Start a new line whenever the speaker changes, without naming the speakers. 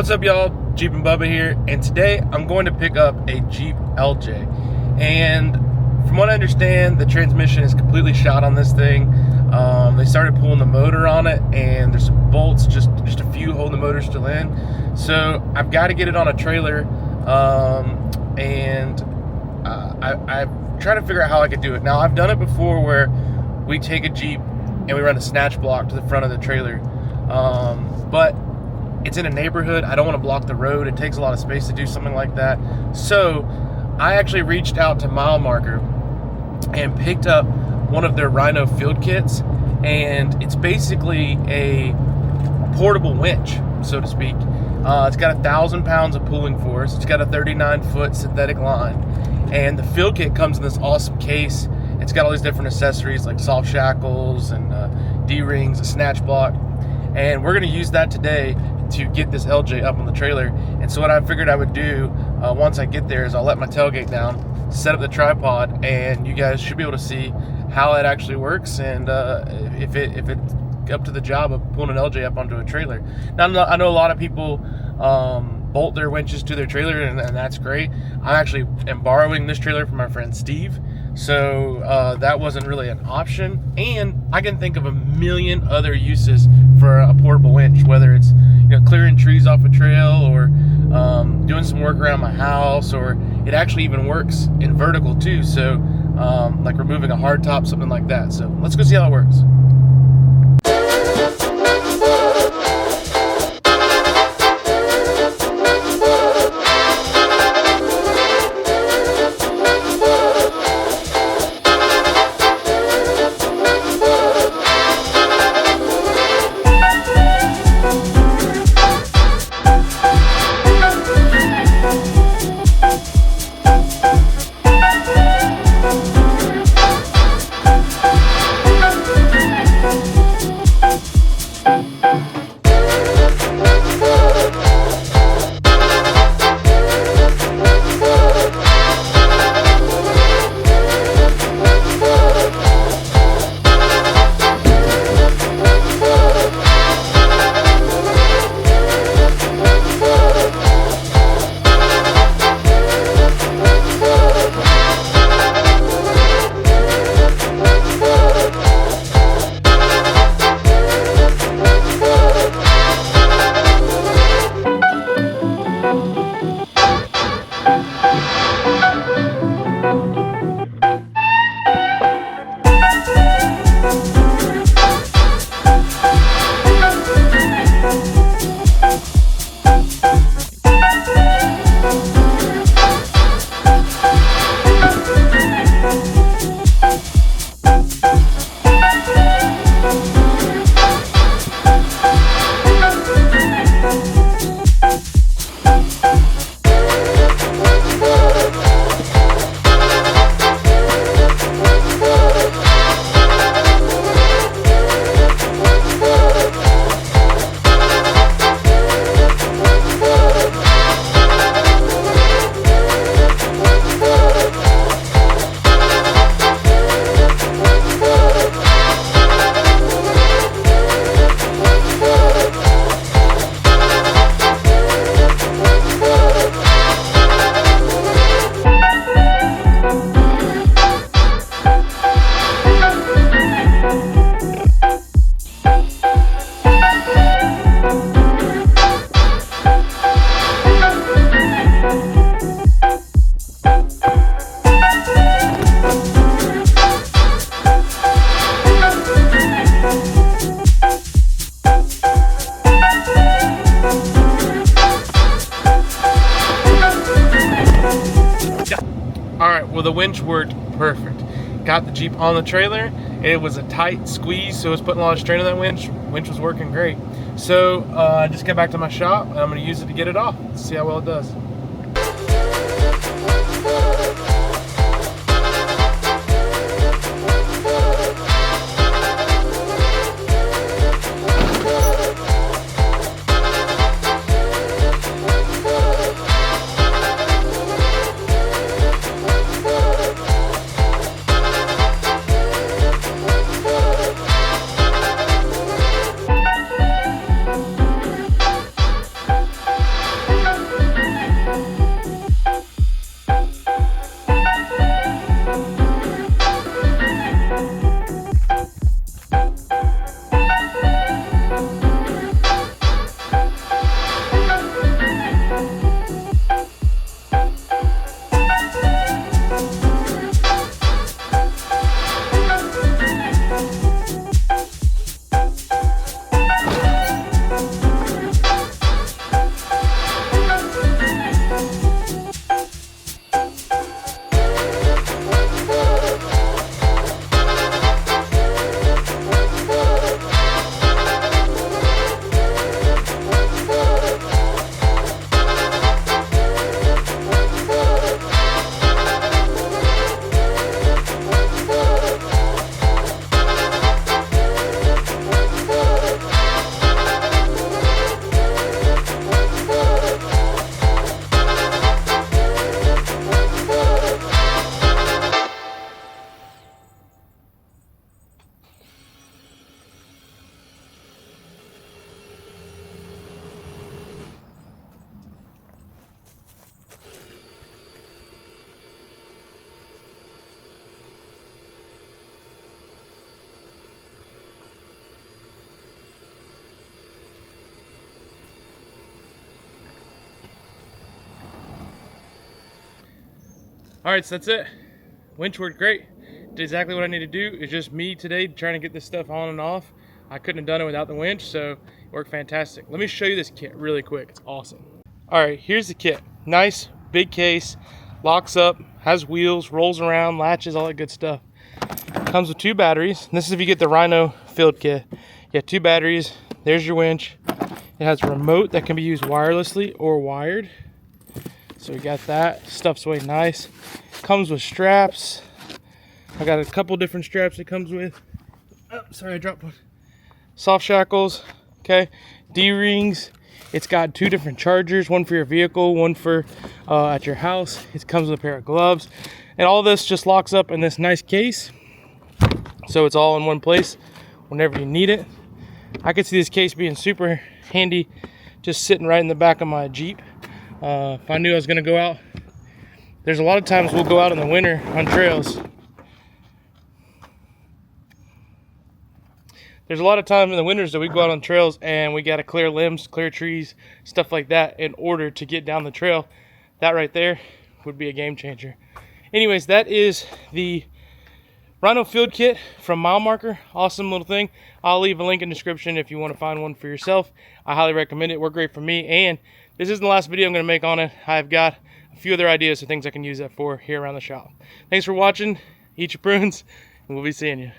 What's up, y'all? Jeep and Bubba here, and today I'm going to pick up a Jeep LJ. And from what I understand, the transmission is completely shot on this thing. They started pulling the motor on it, and there's some bolts, just a few holding the motor still in. So I've got to get it on a trailer, and I'm trying to figure out how I could do it. Now, I've done it before where we take a Jeep and we run a snatch block to the front of the trailer, but it's in a neighborhood. I don't want to block the road. It takes a lot of space to do something like that. So I actually reached out to Mile Marker and picked up one of their Rhino field kits, and it's basically a portable winch, so to speak. It's got 1,000 pounds of pulling force. It's got a 39-foot synthetic line, and the field kit comes in this awesome case. It's got all these different accessories like soft shackles and D-rings, a snatch block, and we're going to use that today to get this LJ up on the trailer. And so what I figured I would do once I get there is I'll let my tailgate down, set up the tripod, and you guys should be able to see how it actually works, and if it's up to the job of pulling an LJ up onto a trailer. Now, I know a lot of people bolt their winches to their trailer, and that's great. I actually am borrowing this trailer from my friend Steve, so that wasn't really an option. And I can think of a million other uses for a portable winch, whether it's clearing trees off a trail, or doing some work around my house, or it actually even works in vertical too, so like removing a hard top, something like that. So let's go see how it works. Alright, well, the winch worked perfect. Got the Jeep on the trailer. It was a tight squeeze, so it was putting a lot of strain on that winch. Winch was working great. So I just got back to my shop, and I'm going to use it to get it off. Let's see how well it does. All right, so that's it. Winch worked great. Did exactly what I need to do. It's just me today trying to get this stuff on and off. I couldn't have done it without the winch, so it worked fantastic. Let me show you this kit really quick. It's awesome. All right, here's the kit. Nice, big case, locks up, has wheels, rolls around, latches, all that good stuff. Comes with 2 batteries. This is if you get the Rhino field kit. You got 2 batteries. There's your winch. It has a remote that can be used wirelessly or wired. So we got that. Stuff's way nice. Comes with straps. I got a couple different straps it comes with. Oh, sorry, I dropped one. Soft shackles, okay. D-rings. It's got 2 different chargers, one for your vehicle, one for at your house. It comes with a pair of gloves. And all this just locks up in this nice case. So it's all in one place whenever you need it. I could see this case being super handy just sitting right in the back of my Jeep. If I knew I was gonna go out, there's a lot of times we'll go out in the winter on trails. There's a lot of times in the winters that we go out on trails and we gotta clear limbs, clear trees, stuff like that in order to get down the trail. That right there would be a game changer. Anyways, that is the Rhino field kit from Mile Marker. Awesome little thing. I'll leave a link in the description if you want to find one for yourself. I highly recommend it. Worked great for me. And this isn't the last video I'm going to make on it. I've got a few other ideas of things I can use that for here around the shop. Thanks for watching. Eat your prunes, and we'll be seeing you.